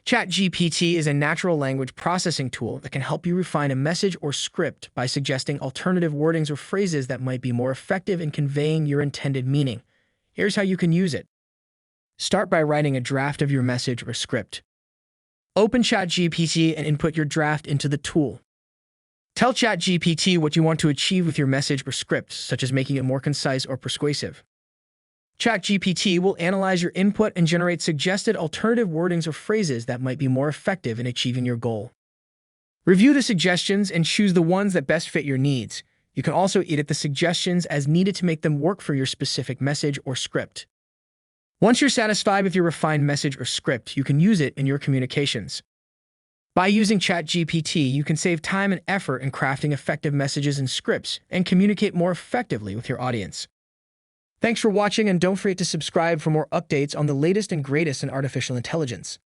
ChatGPT is a natural language processing tool that can help you refine a message or script by suggesting alternative wordings or phrases that might be more effective in conveying your intended meaning. Here's how you can use it. Start by writing a draft of your message or script. Open ChatGPT and input your draft into the tool. Tell ChatGPT what you want to achieve with your message or script, such as making it more concise or persuasive. ChatGPT will analyze your input and generate suggested alternative wordings or phrases that might be more effective in achieving your goal. Review the suggestions and choose the ones that best fit your needs. You can also edit the suggestions as needed to make them work for your specific message or script. Once you're satisfied with your refined message or script, you can use it in your communications. By using ChatGPT, you can save time and effort in crafting effective messages and scripts and communicate more effectively with your audience. Thanks for watching, and don't forget to subscribe for more updates on the latest and greatest in artificial intelligence.